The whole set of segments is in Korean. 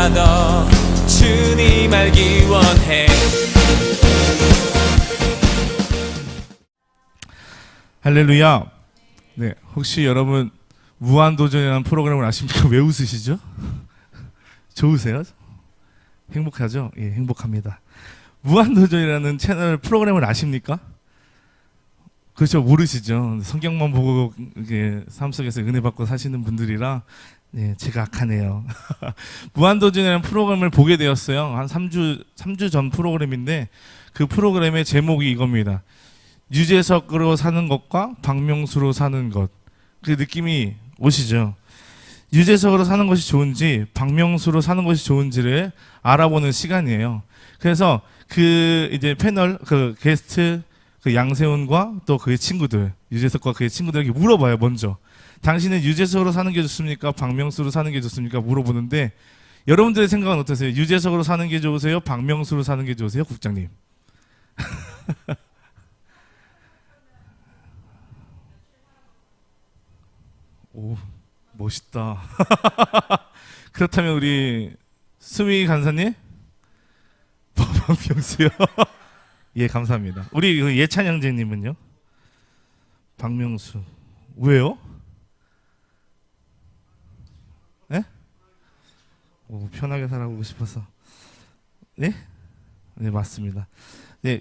날마다 더 주님 알기 원해. 할렐루야. 네, 혹시 여러분 무한도전이라는 프로그램을 아십니까? 왜 웃으시죠? 좋으세요? 행복하죠? 예, 행복합니다. 무한도전이라는 채널 프로그램을 아십니까? 그렇죠, 모르시죠? 성경만 보고 이게 삶 속에서 은혜 받고 사시는 분들이라 네, 제가 악하네요. 무한도전이라는 프로그램을 보게 되었어요. 한 3주 전 프로그램인데 그 프로그램의 제목이 이겁니다. 유재석으로 사는 것과 박명수로 사는 것. 그 느낌이 오시죠? 유재석으로 사는 것이 좋은지 박명수로 사는 것이 좋은지를 알아보는 시간이에요. 그래서 그 이제 패널 그 게스트 그 양세훈과 또 그의 친구들, 유재석과 그의 친구들에게 물어봐요. 먼저 당신은 유재석으로 사는 게 좋습니까? 박명수로 사는 게 좋습니까? 물어보는데 여러분들의 생각은 어떠세요? 유재석으로 사는 게 좋으세요? 박명수로 사는 게 좋으세요? 국장님. 오, 멋있다. 그렇다면 우리 수미 간사님? 박명수요? 예, 감사합니다. 우리 그 예찬 형제님은요? 박명수. 왜요? 네? 오, 편하게 살아보고 싶어서. 네? 네, 맞습니다. 네,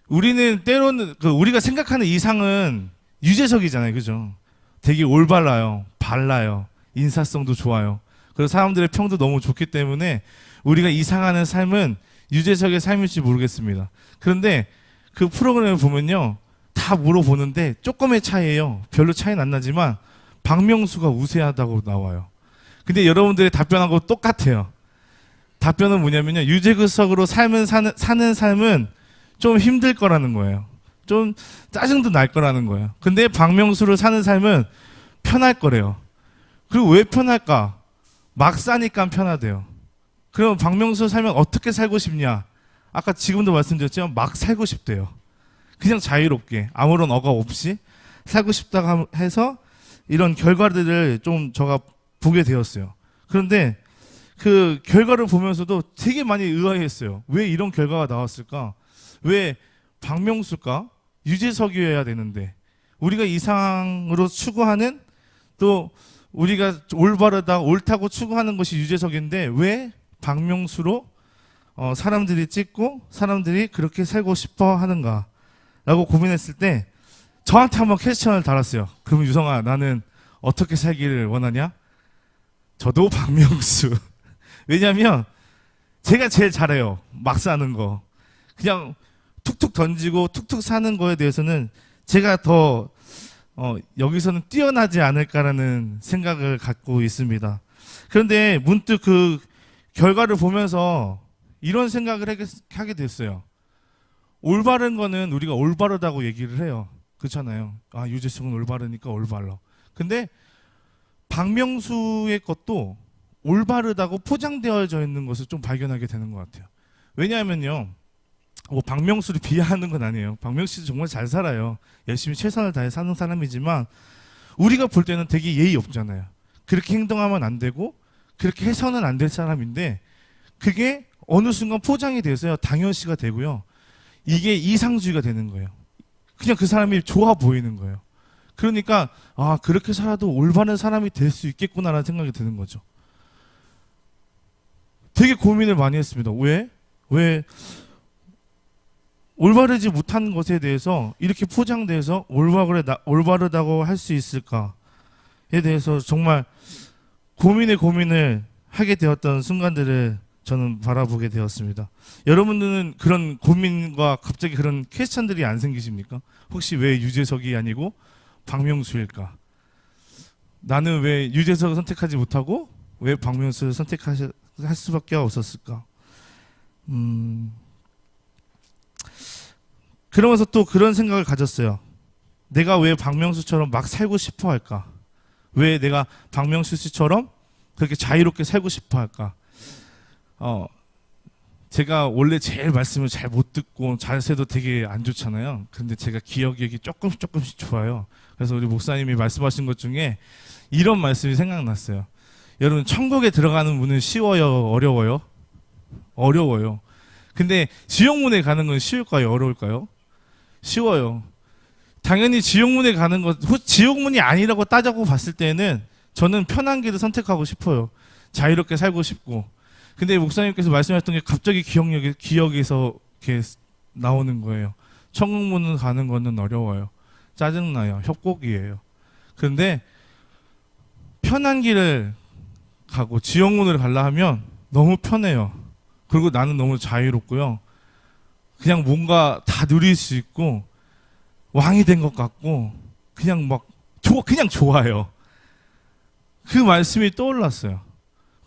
우리는 때로는 그 우리가 생각하는 이상은 유재석이잖아요, 그죠? 되게 올바라요, 발라요, 인사성도 좋아요. 그리고 사람들의 평도 너무 좋기 때문에 우리가 이상하는 삶은 유재석의 삶일지 모르겠습니다. 그런데 그 프로그램을 보면요, 다 물어보는데 조금의 차이예요. 별로 차이는 안 나지만 박명수가 우세하다고 나와요. 근데 여러분들의 답변하고 똑같아요. 답변은 뭐냐면요, 유재석으로 사는 삶은 좀 힘들 거라는 거예요. 좀 짜증도 날 거라는 거예요. 근데 박명수를 사는 삶은 편할 거래요. 그리고 왜 편할까? 막 사니까 편하대요. 그럼 박명수 살면 어떻게 살고 싶냐? 아까 지금도 말씀드렸지만 막 살고 싶대요. 그냥 자유롭게 아무런 억압 없이 살고 싶다고 해서 이런 결과들을 좀 제가 보게 되었어요. 그런데 그 결과를 보면서도 되게 많이 의아했어요. 왜 이런 결과가 나왔을까? 왜 박명수일까? 유재석이어야 되는데 우리가 이상으로 추구하는, 또 우리가 올바르다 옳다고 추구하는 것이 유재석인데 왜 박명수로 사람들이 찍고 사람들이 그렇게 살고 싶어 하는가 라고 고민했을 때 저한테 한번 퀘스천을 달았어요. 그럼 유성아, 나는 어떻게 살기를 원하냐? 저도 박명수. 왜냐면 제가 제일 잘해요, 막 사는 거. 그냥 툭툭 던지고 툭툭 사는 거에 대해서는 제가 더 여기서는 뛰어나지 않을까라는 생각을 갖고 있습니다. 그런데 문득 그 결과를 보면서 이런 생각을 하게 됐어요. 올바른 거는 우리가 올바르다고 얘기를 해요. 그렇잖아요. 아, 유재석은 올바르니까 올바러. 근데 박명수의 것도 올바르다고 포장되어져 있는 것을 좀 발견하게 되는 것 같아요. 왜냐하면요, 뭐 박명수를 비하하는 건 아니에요. 박명수도 정말 잘 살아요. 열심히 최선을 다해 사는 사람이지만 우리가 볼 때는 되게 예의 없잖아요. 그렇게 행동하면 안 되고 그렇게 해서는 안 될 사람인데 그게 어느 순간 포장이 돼서요, 당연시가 되고요, 이게 이상주의가 되는 거예요. 그냥 그 사람이 좋아 보이는 거예요. 그러니까 아, 그렇게 살아도 올바른 사람이 될 수 있겠구나라는 생각이 드는 거죠. 되게 고민을 많이 했습니다. 왜 올바르지 못한 것에 대해서 이렇게 포장돼서 올바르다고 할 수 있을까에 대해서 정말 고민을 하게 되었던 순간들을 저는 바라보게 되었습니다. 여러분들은 그런 고민과 갑자기 그런 퀘스천들이 안 생기십니까? 혹시 왜 유재석이 아니고 박명수일까? 나는 왜 유재석을 선택하지 못하고 왜 박명수를 선택할 수밖에 없었을까? 그러면서 또 그런 생각을 가졌어요. 내가 왜 박명수처럼 막 살고 싶어 할까? 왜 내가 박명수 씨처럼 그렇게 자유롭게 살고 싶어 할까? 제가 원래 제일 말씀을 잘 못 듣고 자세도 되게 안 좋잖아요. 근데 제가 기억력이 조금씩 좋아요. 그래서 우리 목사님이 말씀하신 것 중에 이런 말씀이 생각났어요. 여러분 천국에 들어가는 문은 쉬워요, 어려워요? 어려워요. 근데 지옥문에 가는 건 쉬울까요, 어려울까요? 쉬워요. 당연히 지옥문에 가는 것, 지옥문이 아니라고 따져고 봤을 때는 저는 편한 길을 선택하고 싶어요. 자유롭게 살고 싶고. 근데 목사님께서 말씀하셨던 게 갑자기 기억에서 이렇게 나오는 거예요. 천국문을 가는 거는 어려워요. 짜증나요. 협곡이에요. 그런데 편한 길을 가고 지옥문을 가려 하면 너무 편해요. 그리고 나는 너무 자유롭고요. 그냥 뭔가 다 누릴 수 있고 왕이 된 것 같고 그냥 막 그냥 좋아요. 그 말씀이 떠올랐어요.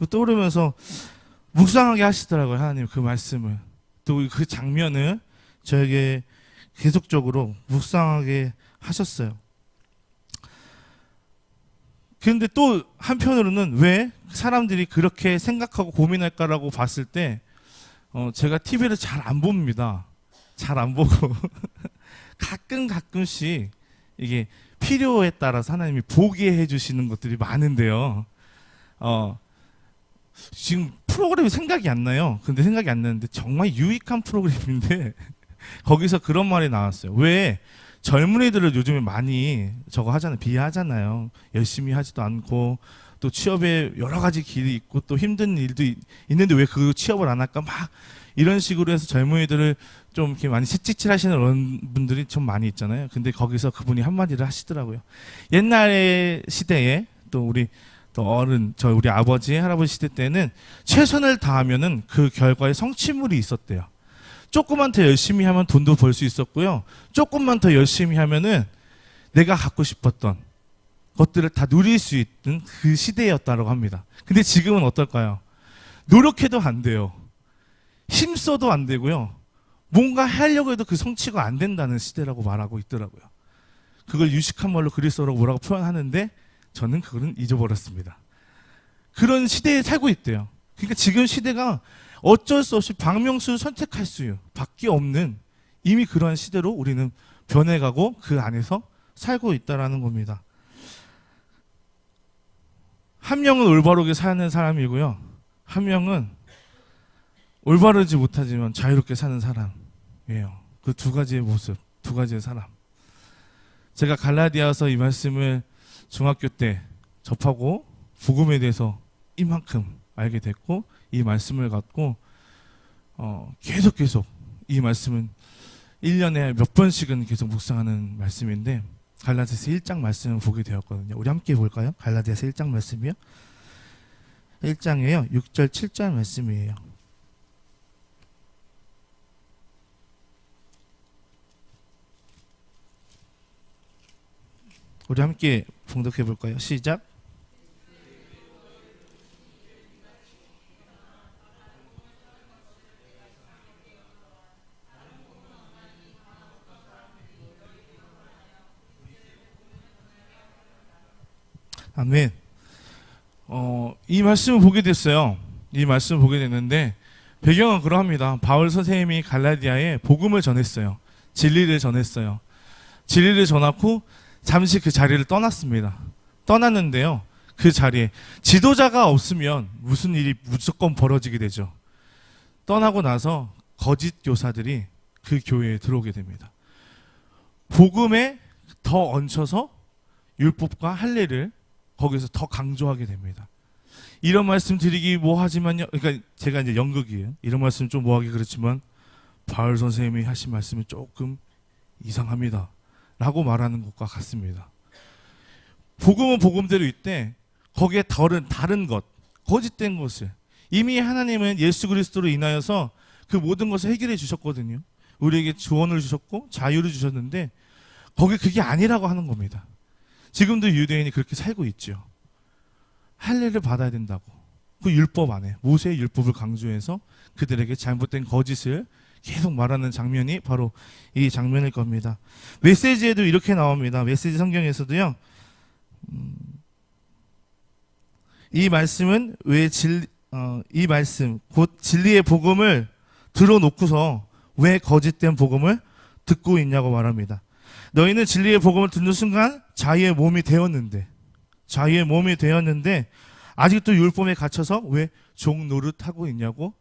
떠오르면서 묵상하게 하시더라고요. 하나님 그 말씀을. 또 그 장면을 저에게 계속적으로 묵상하게 하셨어요. 그런데 또 한편으로는 왜 사람들이 그렇게 생각하고 고민할까라고 봤을 때 제가 TV를 잘 안 봅니다. 잘 안 보고 가끔씩 이게 필요에 따라서 하나님이 보게 해주시는 것들이 많은데요. 지금 프로그램이 생각이 안 나요. 근데 생각이 안 나는데 정말 유익한 프로그램인데 거기서 그런 말이 나왔어요. 왜 젊은이들을 요즘에 많이 저거 하잖아요. 비하하잖아요. 열심히 하지도 않고 또 취업에 여러 가지 길이 있고 또 힘든 일도 있는데 왜 그 취업을 안 할까 막 이런 식으로 해서 젊은이들을 좀 이렇게 많이 채찍질하시는 어른분들이 좀 많이 있잖아요. 근데 거기서 그분이 한마디를 하시더라고요. 옛날의 시대에 또 우리 또 우리 아버지, 할아버지 시대 때는 최선을 다하면은 그 결과에 성취물이 있었대요. 조금만 더 열심히 하면 돈도 벌 수 있었고요. 조금만 더 열심히 하면은 내가 갖고 싶었던 것들을 다 누릴 수 있는 그 시대였다고 합니다. 근데 지금은 어떨까요? 노력해도 안 돼요. 힘써도 안 되고요. 뭔가 하려고 해도 그 성취가 안 된다는 시대라고 말하고 있더라고요. 그걸 유식한 말로 그리스어로 뭐라고 표현하는데 저는 그거는 잊어버렸습니다. 그런 시대에 살고 있대요. 그러니까 지금 시대가 어쩔 수 없이 박명수를 선택할 수밖에 없는 이미 그러한 시대로 우리는 변해가고 그 안에서 살고 있다라는 겁니다. 한 명은 올바르게 사는 사람이고요. 한 명은 올바르지 못하지만 자유롭게 사는 사람이에요. 그 두 가지의 모습, 두 가지의 사람. 제가 갈라디아서 이 말씀을 중학교 때 접하고 복음에 대해서 이만큼 알게 됐고 이 말씀을 갖고 계속 이 말씀은 1년에 몇 번씩은 계속 묵상하는 말씀인데 갈라디아서 1장 말씀을 보게 되었거든요. 우리 함께 볼까요? 갈라디아서 1장 말씀이요. 1장이에요. 6절 7절 말씀이에요. 우리 함께 봉독해 볼까요? 시작. 아멘. 이 말씀을 보게 됐어요. 이 말씀을 보게 됐는데 배경은 그러합니다. 바울 선생님이 갈라디아에 복음을 전했어요. 진리를 전했어요. 진리를 전하고 잠시 그 자리를 떠났습니다. 떠났는데요. 그 자리에 지도자가 없으면 무슨 일이 무조건 벌어지게 되죠. 떠나고 나서 거짓 교사들이 그 교회에 들어오게 됩니다. 복음에 더 얹혀서 율법과 할례를 거기서 더 강조하게 됩니다. 이런 말씀 드리기 뭐하지만요. 그러니까 제가 이제 연극이에요. 이런 말씀 좀 뭐하기 그렇지만 바울 선생님이 하신 말씀이 조금 이상합니다. 라고 말하는 것과 같습니다. 복음은 복음대로 있대. 거기에 다른 것, 거짓된 것을 이미 하나님은 예수 그리스도로 인하여서 그 모든 것을 해결해 주셨거든요. 우리에게 구원을 주셨고 자유를 주셨는데 거기 그게 아니라고 하는 겁니다. 지금도 유대인이 그렇게 살고 있죠. 할례를 받아야 된다고. 그 율법 안에 모세의 율법을 강조해서 그들에게 잘못된 거짓을 계속 말하는 장면이 바로 이 장면일 겁니다. 메시지에도 이렇게 나옵니다. 메시지 성경에서도요. 이 말씀은 이 말씀 곧 진리의 복음을 들어놓고서 왜 거짓된 복음을 듣고 있냐고 말합니다. 너희는 진리의 복음을 듣는 순간 자유의 몸이 되었는데 아직도 율법에 갇혀서 왜 종 노릇하고 있냐고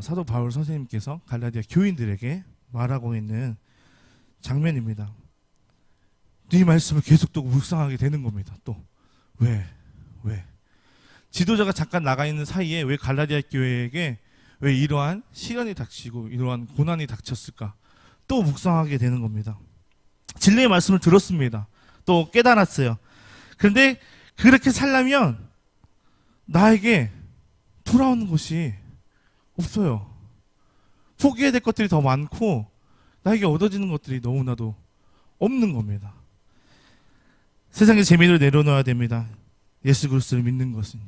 사도 바울 선생님께서 갈라디아 교인들에게 말하고 있는 장면입니다. 이 말씀을 계속 또 묵상하게 되는 겁니다. 또 왜? 지도자가 잠깐 나가 있는 사이에 왜 갈라디아 교회에게 왜 이러한 시련이 닥치고 이러한 고난이 닥쳤을까? 또 묵상하게 되는 겁니다. 진리의 말씀을 들었습니다. 또 깨달았어요. 그런데 그렇게 살려면 나에게 돌아오는 것이 없어요. 포기해야 될 것들이 더 많고 나에게 얻어지는 것들이 너무나도 없는 겁니다. 세상의 재미를 내려놓아야 됩니다. 예수 그리스도를 믿는 것은요.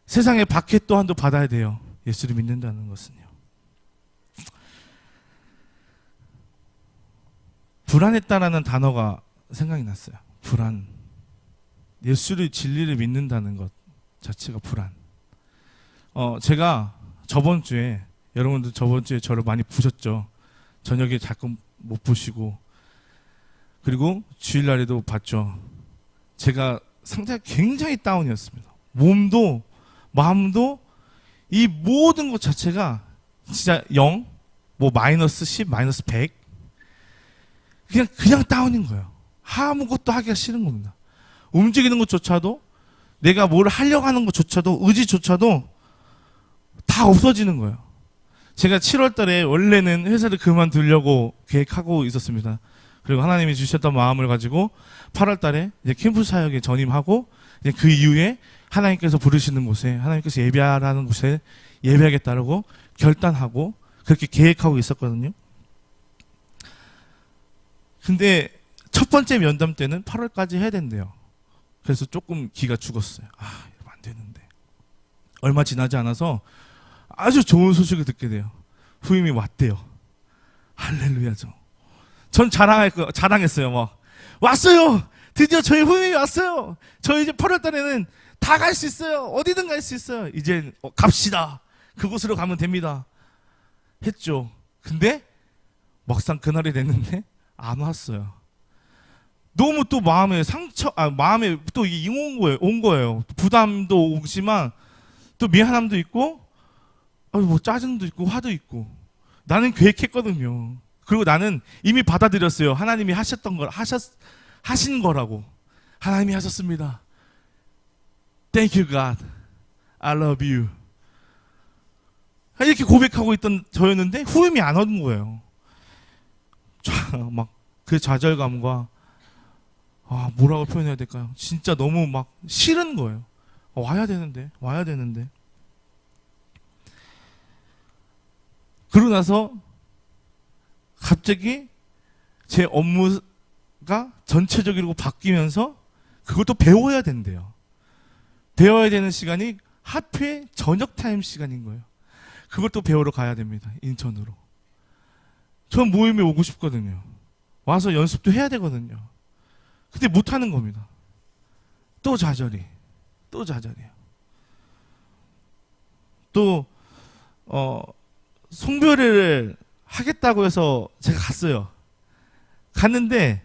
세상의 박해 또한도 받아야 돼요. 예수를 믿는다는 것은요. 불안했다라는 단어가 생각이 났어요. 불안. 예수를 진리를 믿는다는 것 자체가 불안. 제가 저번 주에 여러분들 저번 주에 저를 많이 보셨죠. 저녁에 자꾸 못 보시고 그리고 주일날에도 봤죠. 제가 상태가 굉장히 다운이었습니다. 몸도 마음도 이 모든 것 자체가 진짜 0, 뭐 마이너스 10, 마이너스 100 그냥 다운인 거예요. 아무것도 하기가 싫은 겁니다. 움직이는 것조차도 내가 뭘 하려고 하는 것조차도 의지조차도 다 없어지는 거예요. 제가 7월 달에 원래는 회사를 그만두려고 계획하고 있었습니다. 그리고 하나님이 주셨던 마음을 가지고 8월 달에 이제 캠프 사역에 전임하고 이제 그 이후에 하나님께서 부르시는 곳에 하나님께서 예배하라는 곳에 예배하겠다라고 결단하고 그렇게 계획하고 있었거든요. 근데 첫 번째 면담 때는 8월까지 해야 된대요. 그래서 조금 기가 죽었어요. 이러면 안 되는데. 얼마 지나지 않아서 아주 좋은 소식을 듣게 돼요. 후임이 왔대요. 할렐루야죠. 전 자랑했어요. 막 왔어요. 드디어 저희 후임이 왔어요. 저희 이제 8월 달에는 다 갈 수 있어요. 어디든 갈 수 있어요. 이제 갑시다. 그곳으로 가면 됩니다. 했죠. 근데 막상 그날이 됐는데 안 왔어요. 너무 또 마음에 마음에 또 온 거예요. 부담도 오지만 또 미안함도 있고, 뭐 짜증도 있고 화도 있고. 나는 계획했거든요. 그리고 나는 이미 받아들였어요. 하나님이 하신 거라고. 하나님이 하셨습니다. Thank you God. I love you. 이렇게 고백하고 있던 저였는데 후임이 안 오는 거예요. 막 그 좌절감과 뭐라고 표현해야 될까요? 진짜 너무 막 싫은 거예요. 와야 되는데. 그러고 나서 갑자기 제 업무가 전체적으로 바뀌면서 그것도 배워야 된대요. 배워야 되는 시간이 하필 저녁 타임 시간인 거예요. 그것도 배우러 가야 됩니다. 인천으로. 전 모임에 오고 싶거든요. 와서 연습도 해야 되거든요. 근데 못하는 겁니다. 또 좌절이에요. 또 송별회를 하겠다고 해서 제가 갔어요. 갔는데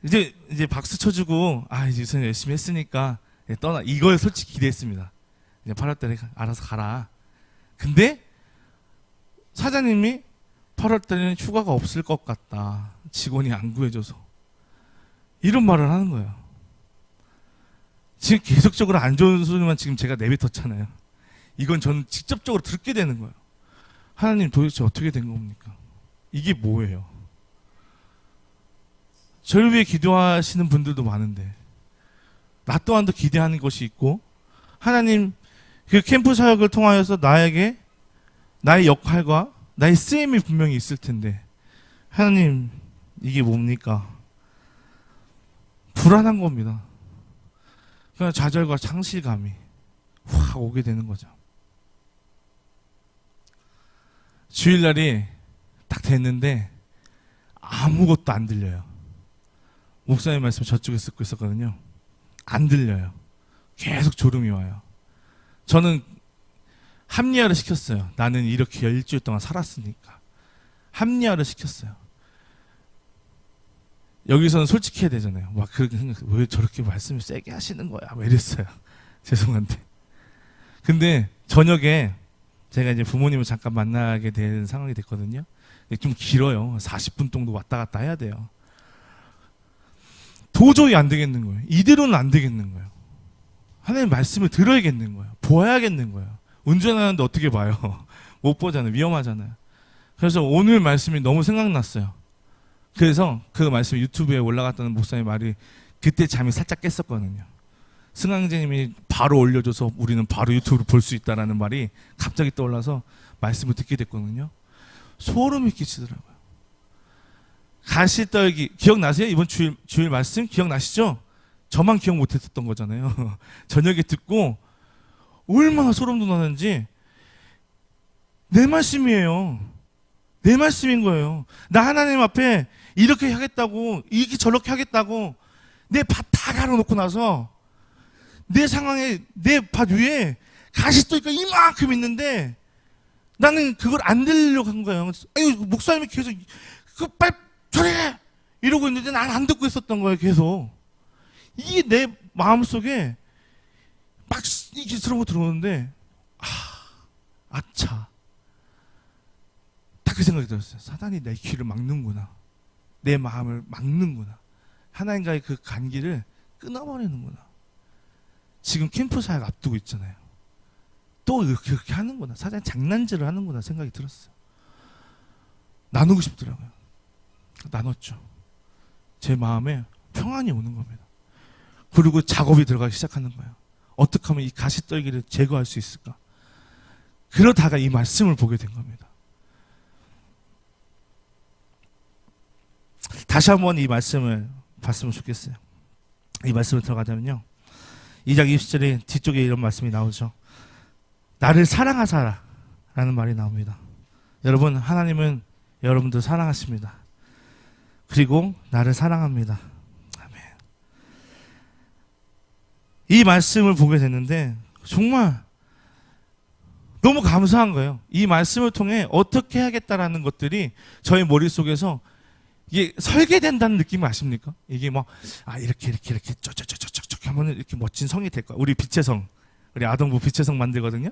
이제 박수 쳐주고 이제 우선 열심히 했으니까 떠나 이거에 솔직히 기대했습니다. 이제 8월달에 알아서 가라. 근데 사장님이 8월달에는 휴가가 없을 것 같다. 직원이 안 구해줘서 이런 말을 하는 거예요. 지금 계속적으로 안 좋은 소리만 지금 제가 내뱉었잖아요. 이건 저는 직접적으로 듣게 되는 거예요. 하나님 도대체 어떻게 된 겁니까? 이게 뭐예요? 저를 위해 기도하시는 분들도 많은데 나 또한도 기대하는 것이 있고 하나님 그 캠프 사역을 통하여서 나에게 나의 역할과 나의 쓰임이 분명히 있을 텐데 하나님 이게 뭡니까? 불안한 겁니다. 그냥 좌절과 상실감이 확 오게 되는 거죠. 주일날이 딱 됐는데 아무것도 안 들려요. 목사님 말씀 저쪽에 듣고 있었거든요. 안 들려요. 계속 졸음이 와요. 저는 합리화를 시켰어요. 나는 이렇게 일주일 동안 살았으니까. 합리화를 시켰어요. 여기서는 솔직해야 되잖아요. 막 그렇게 생각, 왜 저렇게 말씀을 세게 하시는 거야? 막 이랬어요. 죄송한데. 근데 저녁에 제가 이제 부모님을 잠깐 만나게 된 상황이 됐거든요. 좀 길어요. 40분 정도 왔다 갔다 해야 돼요. 도저히 안 되겠는 거예요. 이대로는 안 되겠는 거예요. 하나님 말씀을 들어야겠는 거예요. 보아야겠는 거예요. 운전하는데 어떻게 봐요? 못 보잖아요. 위험하잖아요. 그래서 오늘 말씀이 너무 생각났어요. 그래서 그 말씀이 유튜브에 올라갔다는 목사님 말이 그때 잠이 살짝 깼었거든요. 승강제님이 바로 올려줘서 우리는 바로 유튜브로 볼 수 있다라는 말이 갑자기 떠올라서 말씀을 듣게 됐거든요. 소름이 끼치더라고요. 가시떨기 기억나세요? 이번 주일 말씀 기억나시죠? 저만 기억 못했던 거잖아요. 저녁에 듣고 얼마나 소름 돋았는지. 내 말씀이에요. 내 말씀인 거예요. 나 하나님 앞에 이렇게 하겠다고, 이렇게 저렇게 하겠다고 내 밭 다 갈아놓고 나서 내 상황에, 내 밭 위에 가시떨기가 이만큼 있는데 나는 그걸 안 들으려고 한 거예요. 아유, 목사님이 계속 빨리 저래! 이러고 있는데 난 안 듣고 있었던 거예요, 계속. 이게 내 마음속에 막 이게 들어오는데, 아차. 딱 그 생각이 들었어요. 사단이 내 귀를 막는구나. 내 마음을 막는구나. 하나님과의 그 관계를 끊어버리는구나. 지금 캠프 사역 앞두고 있잖아요. 또 그렇게 하는구나. 사단이 장난질을 하는구나 생각이 들었어요. 나누고 싶더라고요. 나눴죠. 제 마음에 평안이 오는 겁니다. 그리고 작업이 들어가기 시작하는 거예요. 어떻게 하면 이 가시떨기를 제거할 수 있을까? 그러다가 이 말씀을 보게 된 겁니다. 다시 한번 이 말씀을 봤으면 좋겠어요. 이 말씀을 들어가자면요. 2장 20절에 뒤쪽에 이런 말씀이 나오죠. 나를 사랑하사라 라는 말이 나옵니다. 여러분, 하나님은 여러분들 사랑하십니다. 그리고 나를 사랑합니다. 아멘. 이 말씀을 보게 됐는데 정말 너무 감사한 거예요. 이 말씀을 통해 어떻게 해야겠다라는 것들이 저희 머릿속에서 이게 설계된다는 느낌 아십니까? 이게 뭐, 이렇게 쩌쩌쩌쩌쩌 하면 이렇게 멋진 성이 될 거야. 우리 빛의 성, 우리 아동부 빛의 성 만들거든요.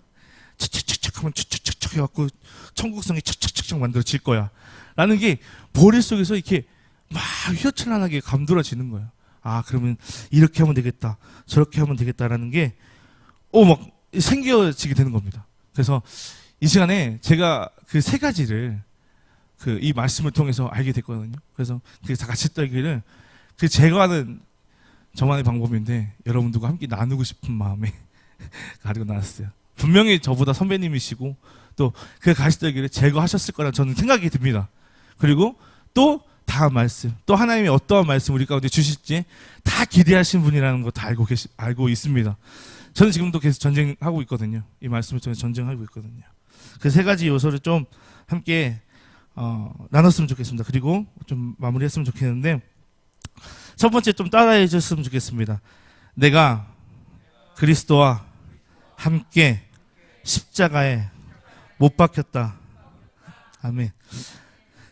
척척척 하면 척척척 해갖고 천국성이 척척척 만들어질 거야. 라는 게 머릿속에서 이렇게 막 휘어찬란하게 감돌아지는 거예요. 그러면 이렇게 하면 되겠다. 저렇게 하면 되겠다라는 게, 막 생겨지게 되는 겁니다. 그래서 이 시간에 제가 그 세 가지를 이 말씀을 통해서 알게 됐거든요. 그래서 그 가시떨기를 제거하는 저만의 방법인데 여러분들과 함께 나누고 싶은 마음에 가지고 나왔어요. 분명히 저보다 선배님이시고 또 그 가시떨기를 제거하셨을 거라 저는 생각이 듭니다. 그리고 또 다음 말씀, 또 하나님이 어떠한 말씀 우리 가운데 주실지 다 기대하신 분이라는 거 다 알고 있습니다. 저는 지금도 계속 전쟁하고 있거든요. 이 말씀을 통해 전쟁하고 있거든요. 그 세 가지 요소를 좀 함께 나눴으면 좋겠습니다. 그리고 좀 마무리했으면 좋겠는데, 첫 번째 좀 따라해 주셨으면 좋겠습니다. 내가 그리스도와 함께 십자가에 못 박혔다. 아멘.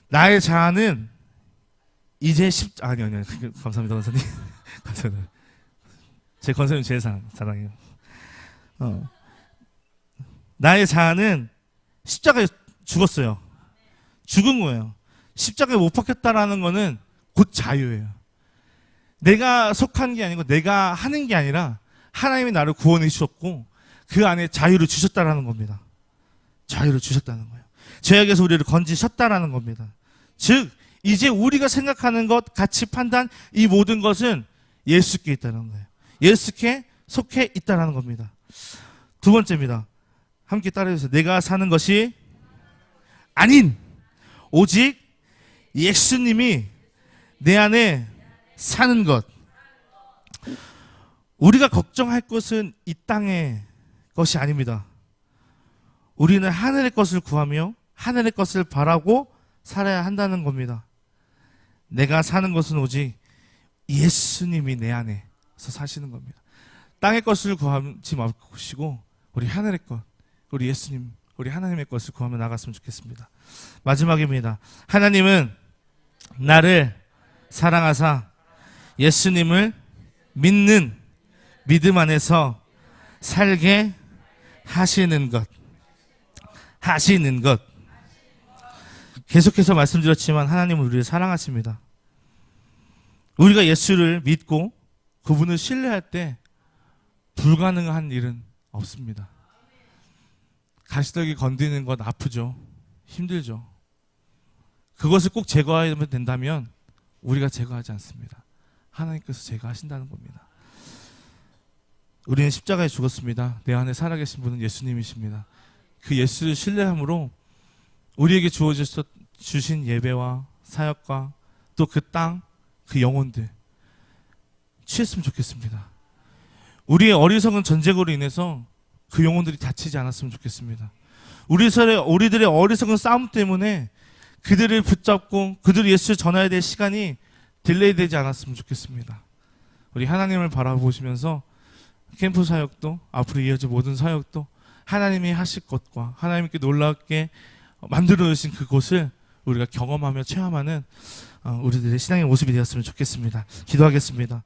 나의 자아는 이제 아니요. 감사합니다, 권사님. 감사합니다. 제 권사님 제일 사랑해요. 나의 자아는 십자가에 죽었어요. 죽은 거예요. 십자가에 못 박혔다라는 거는 곧 자유예요. 내가 속한 게 아니고 내가 하는 게 아니라 하나님이 나를 구원해 주셨고 그 안에 자유를 주셨다라는 겁니다. 자유를 주셨다는 거예요. 죄악에서 우리를 건지셨다라는 겁니다. 즉 이제 우리가 생각하는 것, 가치, 판단, 이 모든 것은 예수께 있다는 거예요. 예수께 속해 있다는 겁니다. 두 번째입니다. 함께 따라해주세요. 내가 사는 것이 아닌 오직 예수님이 내 안에 사는 것. 우리가 걱정할 것은 이 땅의 것이 아닙니다. 우리는 하늘의 것을 구하며 하늘의 것을 바라고 살아야 한다는 겁니다. 내가 사는 것은 오직 예수님이 내 안에서 사시는 겁니다. 땅의 것을 구하지 마시고 우리 하늘의 것, 우리 예수님, 우리 하나님의 것을 구하며 나갔으면 좋겠습니다. 마지막입니다. 하나님은 나를 사랑하사 예수님을 믿는 믿음 안에서 살게 하시는 것. 계속해서 말씀드렸지만 하나님은 우리를 사랑하십니다. 우리가 예수를 믿고 그분을 신뢰할 때 불가능한 일은 없습니다. 가시더기 건드리는 것 아프죠. 힘들죠. 그것을 꼭 제거하면 된다면 우리가 제거하지 않습니다. 하나님께서 제거하신다는 겁니다. 우리는 십자가에 죽었습니다. 내 안에 살아계신 분은 예수님이십니다. 그 예수를 신뢰함으로 우리에게 주신 예배와 사역과 또 그 땅, 그 영혼들 취했으면 좋겠습니다. 우리의 어리석은 전쟁으로 인해서 그 영혼들이 다치지 않았으면 좋겠습니다. 우리들의 어리석은 싸움 때문에 그들을 붙잡고 그들을 예수를 전해야 될 시간이 딜레이 되지 않았으면 좋겠습니다. 우리 하나님을 바라보시면서 캠프 사역도 앞으로 이어질 모든 사역도 하나님이 하실 것과 하나님께 놀랍게 만들어 주신 그곳을 우리가 경험하며 체험하는 우리들의 신앙의 모습이 되었으면 좋겠습니다. 기도하겠습니다.